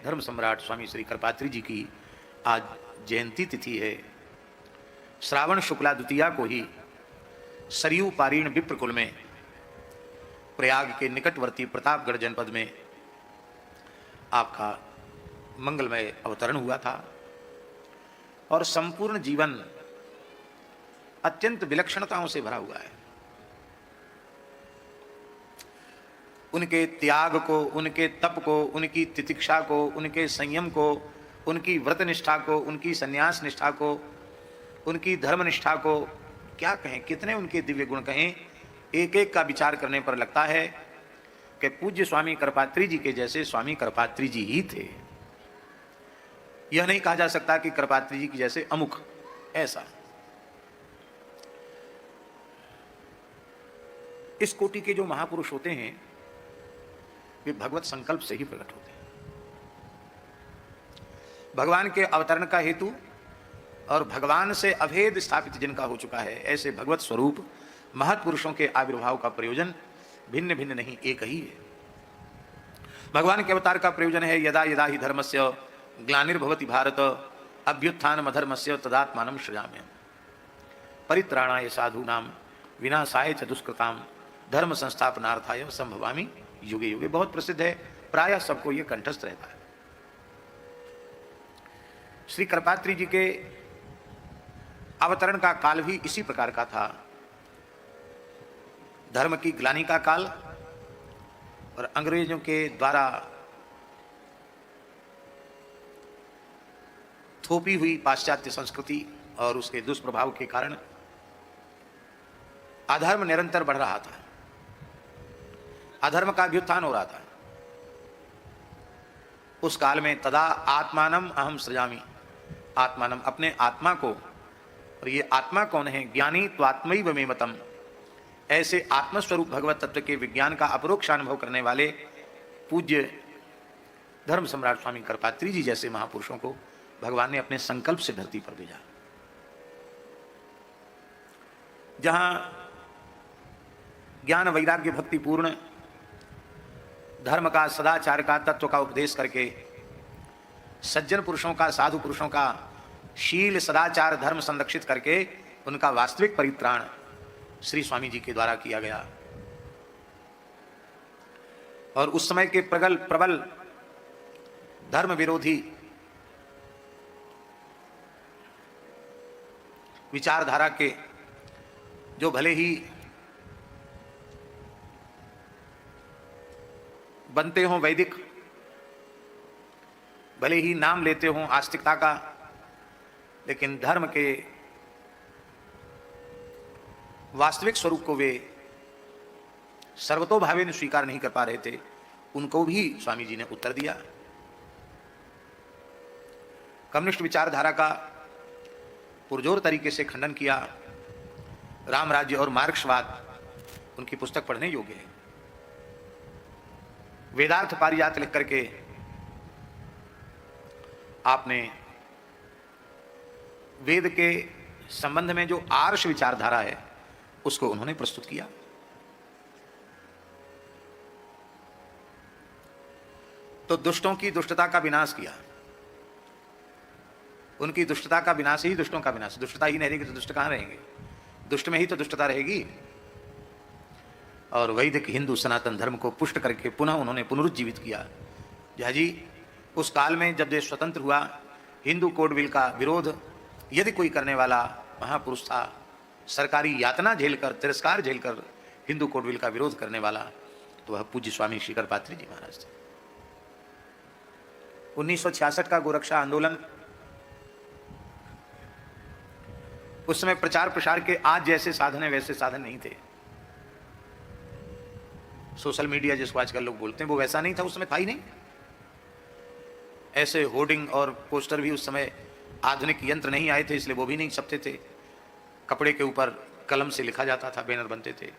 धर्म सम्राट स्वामी श्री करपात्री जी की आज जयंती तिथि है। श्रावण शुक्ला द्वितीया को ही सरयू पारीण विप्रकुल में प्रयाग के निकटवर्ती प्रतापगढ़ जनपद में आपका मंगलमय अवतरण हुआ था और संपूर्ण जीवन अत्यंत विलक्षणताओं से भरा हुआ है। उनके त्याग को, उनके तप को, उनकी तितिक्षा को, उनके संयम को, उनकी व्रत निष्ठा को, उनकी संन्यास निष्ठा को, उनकी धर्म निष्ठा को क्या कहें, कितने उनके दिव्य गुण कहें। एक एक का विचार करने पर लगता है कि पूज्य स्वामी करपात्री जी के जैसे स्वामी करपात्री जी ही थे। यह नहीं कहा जा सकता कि करपात्री जी की जैसे अमुक ऐसा। इस कोटि के जो महापुरुष होते हैं वे भगवत संकल्प से ही प्रकट होते हैं। भगवान के अवतरण का हेतु और भगवान से अभेद स्थापित जिनका हो चुका है, ऐसे भगवत स्वरूप महत्पुरुषों के आविर्भाव का प्रयोजन भिन्न भिन्न नहीं, एक ही है। भगवान के अवतार का प्रयोजन है यदा यदा ही धर्मस्य ग्लानिर्भवति भारत अभ्युत्थानम् अधर्मस्य तदात्मानं सृजाम्यहम् परित्राणाय साधूनां विनाशाय च दुष्कृतां धर्म संस्थापनार्थाय संभवामि युगे युगे। बहुत प्रसिद्ध है, प्रायः सबको यह कंठस्थ रहता है। श्री करपात्री जी के अवतरण का काल भी इसी प्रकार का था। धर्म की ग्लानि का काल और अंग्रेजों के द्वारा थोपी हुई पाश्चात्य संस्कृति और उसके दुष्प्रभाव के कारण अधर्म निरंतर बढ़ रहा था, अधर्म का अभ्युत्थान हो रहा था। उस काल में तदा आत्मानम अहम सृजामि, आत्मानम अपने आत्मा को, और ये आत्मा कौन है, ज्ञानी त्वात्मैव मे मतम, ऐसे आत्मस्वरूप भगवत तत्व के विज्ञान का अपरोक्ष अनुभव करने वाले पूज्य धर्म सम्राट स्वामी करपात्री जी जैसे महापुरुषों को भगवान ने अपने संकल्प से धरती पर भेजा। जहां ज्ञान वैराग्य भक्ति पूर्ण धर्म का, सदाचार का, तत्व का उपदेश करके सज्जन पुरुषों का, साधु पुरुषों का शील सदाचार धर्म संरक्षित करके उनका वास्तविक परित्राण श्री स्वामी जी के द्वारा किया गया। और उस समय के प्रबल धर्म विरोधी विचारधारा के जो भले ही बनते हों वैदिक, भले ही नाम लेते हों आस्तिकता का, लेकिन धर्म के वास्तविक स्वरूप को वे सर्वतोभावेन स्वीकार नहीं कर पा रहे थे। उनको भी स्वामी जी ने उत्तर दिया। कम्युनिस्ट विचारधारा का पुरजोर तरीके से खंडन किया। राम राज्य और मार्क्सवाद उनकी पुस्तक पढ़ने योग्य है। वेदार्थ पारिजात लिख करके आपने वेद के संबंध में जो आर्ष विचारधारा है उसको उन्होंने प्रस्तुत किया। तो दुष्टों की दुष्टता का विनाश किया। उनकी दुष्टता का विनाश ही दुष्टों का विनाश। दुष्टता ही नहीं रहेगी तो दुष्ट कहां रहेंगे? दुष्ट में ही तो दुष्टता रहेगी। और वैदिक हिंदू सनातन धर्म को पुष्ट करके पुनः उन्होंने पुनरुज्जीवित किया। जी उस काल में जब देश स्वतंत्र हुआ, हिंदू कोड बिल का विरोध यदि कोई करने वाला महापुरुष था, सरकारी यातना झेलकर, तिरस्कार झेलकर हिंदू कोड बिल का विरोध करने वाला, तो वह पूज्य स्वामी श्री करपात्री जी महाराज थे। 1966 का गोरक्षा आंदोलन, उस समय प्रचार प्रसार के आज जैसे साधन है वैसे साधन नहीं थे। सोशल मीडिया जिसको आजकल लोग बोलते हैं वो वैसा नहीं था, उस समय था ही नहीं। ऐसे होर्डिंग और पोस्टर भी उस समय आधुनिक यंत्र नहीं आए थे, इसलिए वो भी नहीं छपते थे। कपड़े के ऊपर कलम से लिखा जाता था, बैनर बनते थे।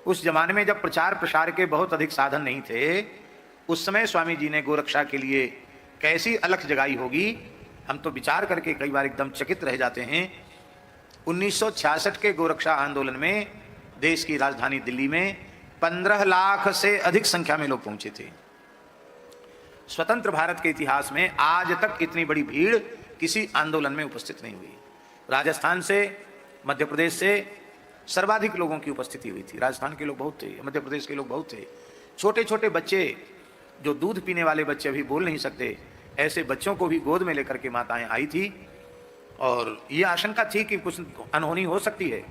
उस जमाने में जब प्रचार प्रसार के बहुत अधिक साधन नहीं थे, उस समय स्वामी जी ने गोरक्षा के लिए कैसी अलख जगाई होगी, हम तो विचार करके कई बार एकदम चकित रह जाते हैं। 1966 के गोरक्षा आंदोलन में देश की राजधानी दिल्ली में 15 लाख से अधिक संख्या में लोग पहुंचे थे। स्वतंत्र भारत के इतिहास में आज तक इतनी बड़ी भीड़ किसी आंदोलन में उपस्थित नहीं हुई। राजस्थान से, मध्य प्रदेश से सर्वाधिक लोगों की उपस्थिति हुई थी। राजस्थान के लोग बहुत थे, मध्य प्रदेश के लोग बहुत थे। छोटे छोटे बच्चे, जो दूध पीने वाले बच्चे अभी बोल नहीं सकते, ऐसे बच्चों को भी गोद में लेकर के माताएं आई थी। और ये आशंका थी कि कुछ अनहोनी हो सकती है,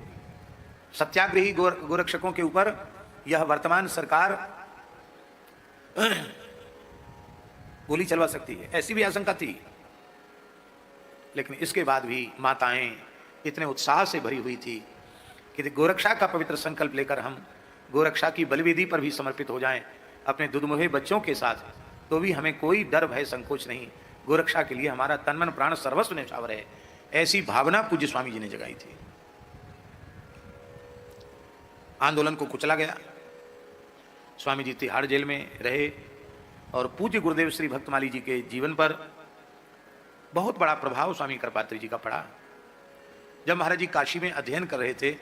सत्याग्रही गोरक्षकों के ऊपर यह वर्तमान सरकार गोली चलवा सकती है, ऐसी भी आशंका थी। लेकिन इसके बाद भी माताएं इतने उत्साह से भरी हुई थी कि गोरक्षा का पवित्र संकल्प लेकर हम गोरक्षा की बलिवेदी पर भी समर्पित हो जाएं अपने दुधमुहे बच्चों के साथ, तो भी हमें कोई डर भय संकोच नहीं। गोरक्षा के लिए हमारा तन मन प्राण सर्वस्व न्यौछावर है, ऐसी भावना पूज्य स्वामी जी ने जगाई थी। आंदोलन को कुचला गया। स्वामी जी तिहाड़ जेल में रहे और पूज्य गुरुदेव श्री भक्तमाली जी के जीवन पर बहुत बड़ा प्रभाव स्वामी कृपात्री जी का पड़ा। जब महाराज जी काशी में अध्ययन कर रहे थे,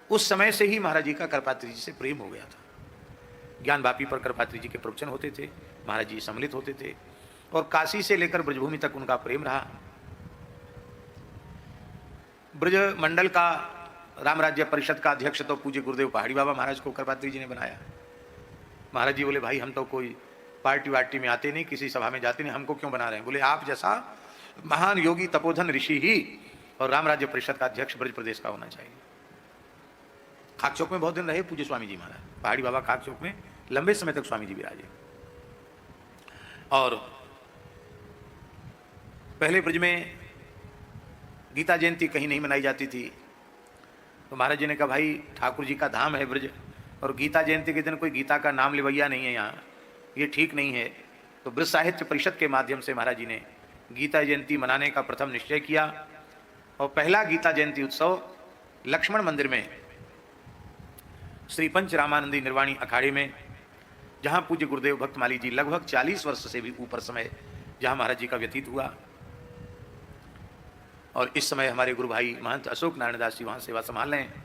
उस समय से ही महाराज जी का कृपात्री जी से प्रेम हो गया था। ज्ञान वापी पर कृपात्री जी के प्रवचन होते थे, महाराज जी सम्मिलित होते थे और काशी से लेकर ब्रजभूमि तक उनका प्रेम रहा। ब्रज मंडल का राम राज्य परिषद का अध्यक्ष तो पूज्य गुरुदेव पहाड़ी बाबा महाराज को कृपात्री जी ने बनाया। महाराज जी बोले, भाई हम तो कोई पार्टी वार्टी में आते नहीं, किसी सभा में जाते नहीं, हमको क्यों बना रहे हैं? बोले, आप जैसा महान योगी तपोधन ऋषि ही और राम राज्य परिषद का अध्यक्ष ब्रज प्रदेश का होना चाहिए। खाक चौक में बहुत दिन रहे पूज्य स्वामी जी महाराज। पहाड़ी बाबा खाक चौक में लंबे समय तक स्वामी जी विराजे। और पहले ब्रज में गीता जयंती कहीं नहीं मनाई जाती थी, तो महाराज जी ने कहा, भाई ठाकुर जी का धाम है ब्रज, और गीता जयंती के दिन कोई गीता का नाम लेवैया नहीं है यहाँ, ये ठीक नहीं है। तो ब्रज साहित्य परिषद के माध्यम से महाराज जी ने गीता जयंती मनाने का प्रथम निश्चय किया। और पहला गीता जयंती उत्सव लक्ष्मण मंदिर में श्री पंच रामानंदी निर्वाणी अखाड़े में, जहाँ पूज्य गुरुदेव भक्तमाली जी लगभग 40 वर्ष से भी ऊपर समय जहाँ महाराज जी का व्यतीत हुआ। और इस समय हमारे गुरु भाई महंत अशोक नारायण दास जी वहाँ सेवा संभाल रहे हैं।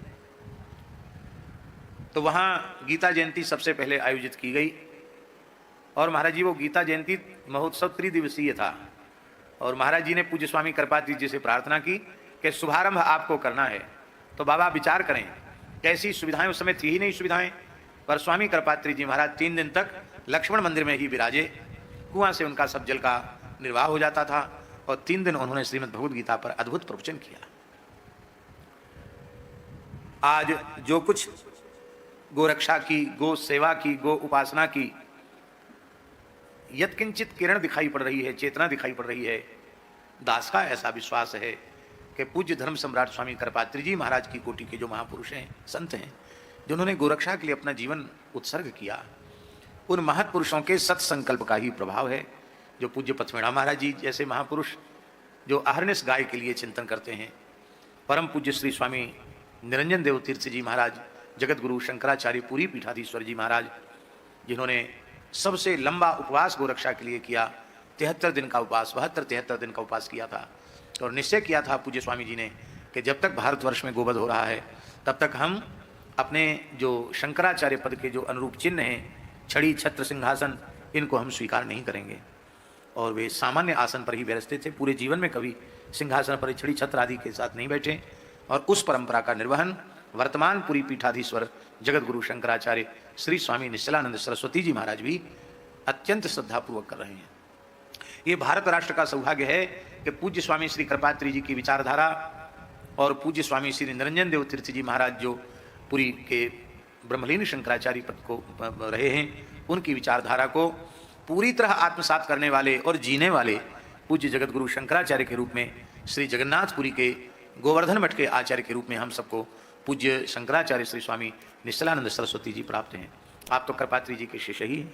तो वहाँ गीता जयंती सबसे पहले आयोजित की गई और महाराज जी वो गीता जयंती महोत्सव त्रिदिवसीय था। और महाराज जी ने पूज्य स्वामी कृपात्री जी से प्रार्थना की कि शुभारंभ आपको करना है, तो बाबा विचार करें कैसी सुविधाएं। उस समय थी ही नहीं सुविधाएं, पर स्वामी कृपात्री जी महाराज 3 दिन तक लक्ष्मण मंदिर में ही विराजे। कुआं से उनका सब जल का निर्वाह हो जाता था और 3 दिन उन्होंने श्रीमद् भगवद गीता पर अद्भुत प्रवचन किया। आज जो कुछ गोरक्षा की, गो सेवा की, गो उपासना की यत्किंचित किरण दिखाई पड़ रही है, चेतना दिखाई पड़ रही है, दास का ऐसा विश्वास है कि पूज्य धर्म सम्राट स्वामी कृपात्री जी महाराज की कोटि के जो महापुरुष हैं, संत हैं, जिन्होंने गोरक्षा के लिए अपना जीवन उत्सर्ग किया, उन महत्पुरुषों के सत्संकल्प का ही प्रभाव है। जो पूज्य पथमेड़ा महाराज जी जैसे महापुरुष जो अहरनिश गाय के लिए चिंतन करते हैं, परम पूज्य श्री स्वामी निरंजन देव तीर्थ जी महाराज, जगत गुरु शंकराचार्य पुरी पीठाधीश्वर जी महाराज, जिन्होंने सबसे लंबा उपवास गोरक्षा के लिए किया, 73 दिन का उपवास, 72-73 दिन का उपवास किया था। और निश्चय किया था पूज्य स्वामी जी ने कि जब तक भारतवर्ष में गोवध हो रहा है तब तक हम अपने जो शंकराचार्य पद के जो अनुरूप चिन्ह हैं, छड़ी छत्र सिंहासन, इनको हम स्वीकार नहीं करेंगे। और वे सामान्य आसन पर ही बैठते थे, पूरे जीवन में कभी सिंहासन पर छड़ी छत्र आदि के साथ नहीं बैठे। और उस परंपरा का निर्वहन वर्तमान पुरी पीठाधीश्वर जगत गुरु शंकराचार्य श्री स्वामी निश्चलानंद सरस्वती जी महाराज भी अत्यंत श्रद्धापूर्वक कर रहे हैं। ये भारत राष्ट्र का सौभाग्य है कि पूज्य स्वामी श्री कृपात्री जी की विचारधारा और पूज्य स्वामी श्री निरंजन देव तीर्थ जी महाराज जो पुरी के ब्रह्मलीन शंकराचार्य पद को रहे हैं, उनकी विचारधारा को पूरी तरह आत्मसात करने वाले और जीने वाले पूज्य जगत गुरु शंकराचार्य के रूप में, श्री जगन्नाथपुरी के गोवर्धन मठ के आचार्य के रूप में हम सबको पूज्य शंकराचार्य श्री स्वामी निश्चलानंद सरस्वती जी प्राप्त हैं। आप तो कृपात्री जी के शिष्य ही हैं।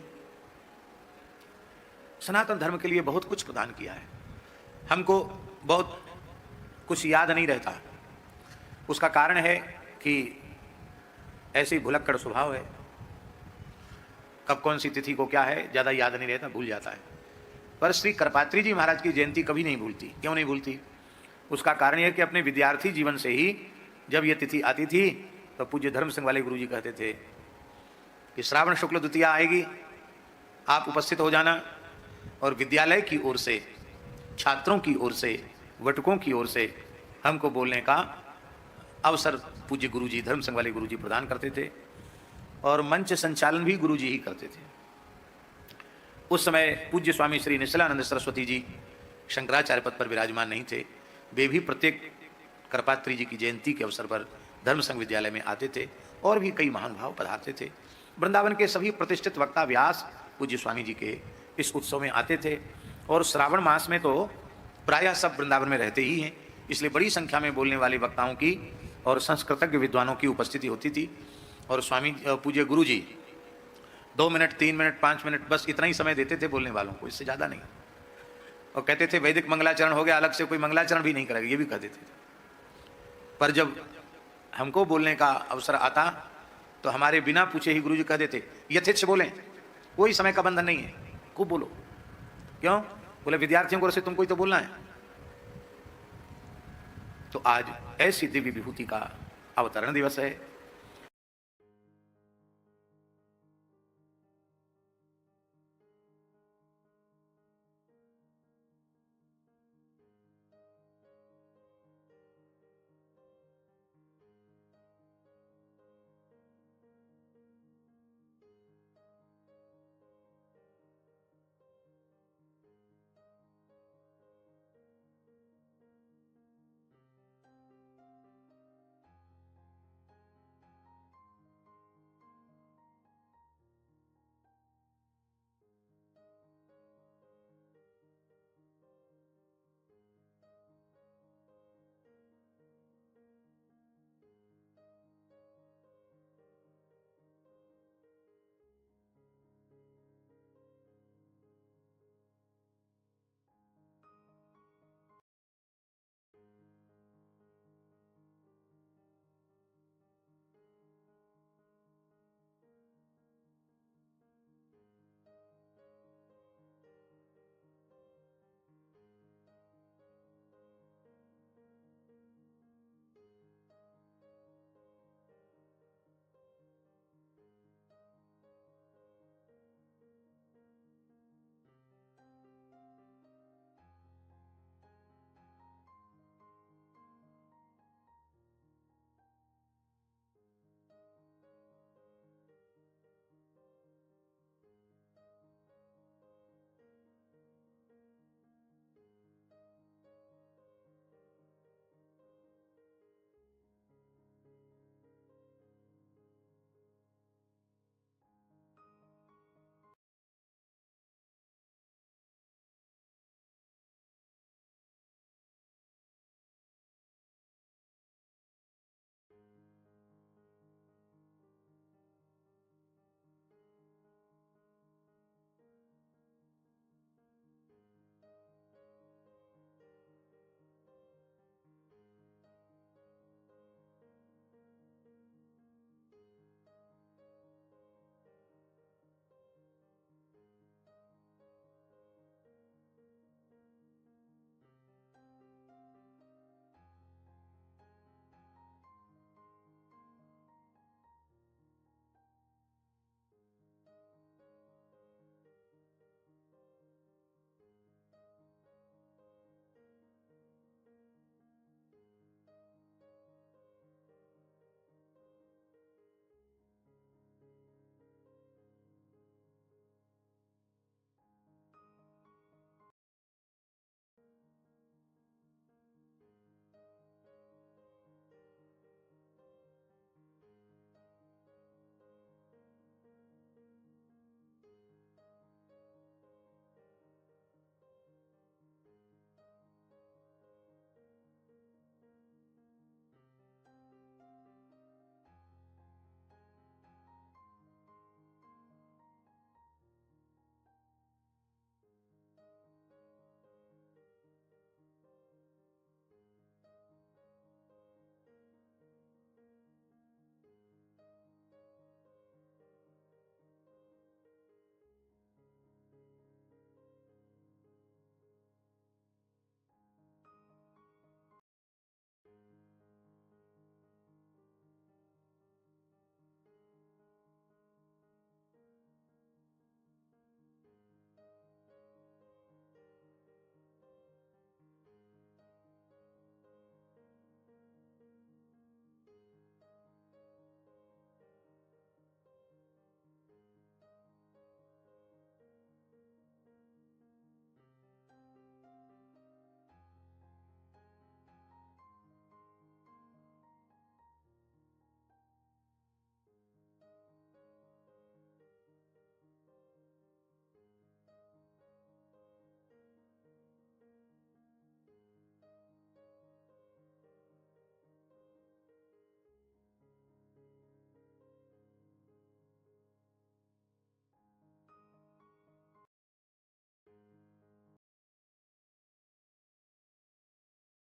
सनातन धर्म के लिए बहुत कुछ प्रदान किया है, हमको बहुत कुछ याद नहीं रहता। उसका कारण है कि ऐसे ही भुलक्कड़ स्वभाव है, कब कौन सी तिथि को क्या है ज़्यादा याद नहीं रहता, भूल जाता है। पर श्री कृपात्री जी महाराज की जयंती कभी नहीं भूलती। क्यों नहीं भूलती? उसका कारण यह कि अपने विद्यार्थी जीवन से ही जब ये तिथि आती थी तो पूज्य धर्म सिंह वाले गुरु जी कहते थे कि श्रावण शुक्ल द्वितीया आएगी, आप उपस्थित हो जाना और विद्यालय की ओर से, छात्रों की ओर से, वटकों की ओर से हमको बोलने का अवसर पूज्य गुरुजी, धर्म संघ वाले गुरुजी प्रदान करते थे और मंच संचालन भी गुरुजी ही करते थे। उस समय पूज्य स्वामी श्री निश्चलानंद सरस्वती जी शंकराचार्य पद पर विराजमान नहीं थे। वे भी प्रत्येक करपात्री जी की जयंती के अवसर पर धर्म संघ विद्यालय में आते थे और भी कई महान भाव पधारते थे। वृंदावन के सभी प्रतिष्ठित वक्ता व्यास पूज्य स्वामी जी के इस उत्सव में आते थे और श्रावण मास में तो प्रायः सब वृंदावन में रहते ही हैं, इसलिए बड़ी संख्या में बोलने वाले वक्ताओं की और संस्कृतज्ञ विद्वानों की उपस्थिति होती थी। और स्वामी पूज्य गुरु जी 2 मिनट, 3 मिनट, 5 मिनट बस इतना ही समय देते थे बोलने वालों को, इससे ज़्यादा नहीं। और कहते थे वैदिक मंगलाचरण हो गया, अलग से कोई मंगलाचरण भी नहीं करेगा, ये भी कह देते थे। पर जब हमको बोलने का अवसर आता तो हमारे बिना पूछे ही गुरु जी कह देते यथेच्छ बोलें, कोई समय का बंधन नहीं है, खूब बोलो। क्यों? बोले विद्यार्थियों को से तुमको ही तो बोलना है। तो आज ऐसी दिव्य विभूति का अवतरण दिवस है।